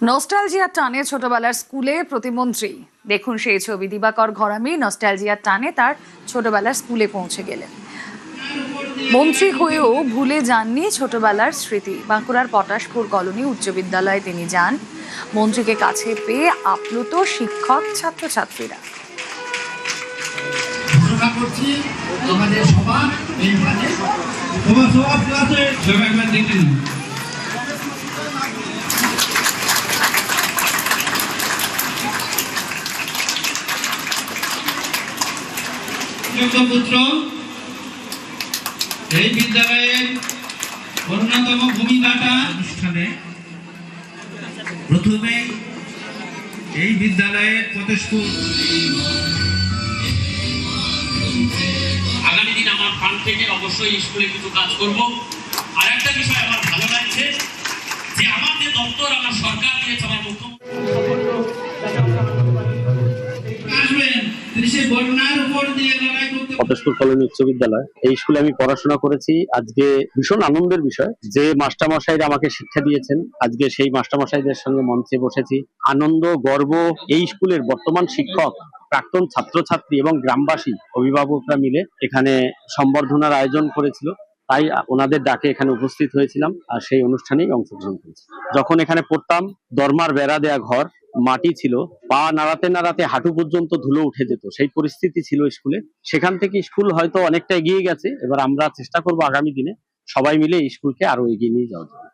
নস্টালজিয়ার টানে ছোটবেলার স্কুলে প্রতিমন্ত্রী। দেখুন সেই ছবি। দিবাকর ঘরামি নস্টালজিয়ার টানে তার ছোটবেলার স্কুলে পৌঁছে গেলেন। মন্ত্রী হয়েও ভুলে যাননি ছোটবেলার স্মৃতি। বাঁকুড়ার পটাশপুর কলোনি উচ্চ বিদ্যালয়ে তিনি যান। মন্ত্রীকে কাছে পেয়ে আপ্লুত শিক্ষক ছাত্রছাত্রীরা। পুত্র এই বিদ্যালয়ের অন্যতম ভূমিকাটা অনুষ্ঠানে প্রথমে এই বিদ্যালয়ের পটাশপুর আগামী দিন আমার ফান্ড থেকে অবশ্যই স্কুলে কিছু কাজ করব। আর একটা বিষয় আমার ভালো লাগছে যে আমার যে দপ্তর আমার সরকার দিয়েছে, আমার মুখ্যমন্ত্রী আসবেন তিনি সেই বন্যার উপর দিয়ে লড়াই করতে। পটাশপুর কলোনি উচ্চ বিদ্যালয়, এই স্কুলে আমি পড়াশোনা করেছি। আজকে ভীষণ আনন্দের বিষয় যে মাস্টারমশাইরা আমাকে শিক্ষা দিয়েছেন, আজকে সেই মাস্টারমশাইদের সঙ্গে মঞ্চে বসেছি। আনন্দ, গর্ব, এই স্কুলের বর্তমান শিক্ষক, প্রাক্তন ছাত্রছাত্রী এবং গ্রামবাসী, অভিভাবকরা মিলে এখানে সম্বর্ধনার আয়োজন করেছিল। তাই ওনাদের ডাকে এখানে উপস্থিত হয়েছিলাম আর সেই অনুষ্ঠানেই অংশগ্রহণ করেছি। যখন এখানে পড়তাম, দরমার বেড়া দেয়া ঘর, মাটি ছিল, পা নাড়াতে নাড়াতে হাঁটু পর্যন্ত ধুলো উঠে যেত, সেই পরিস্থিতি ছিল স্কুলে। সেখান থেকে স্কুল হয়তো অনেকটা এগিয়ে গেছে। এবার আমরা চেষ্টা করব আগামী দিনে সবাই মিলে স্কুলকে আরো এগিয়ে নিয়ে যাওয়ার জন্য।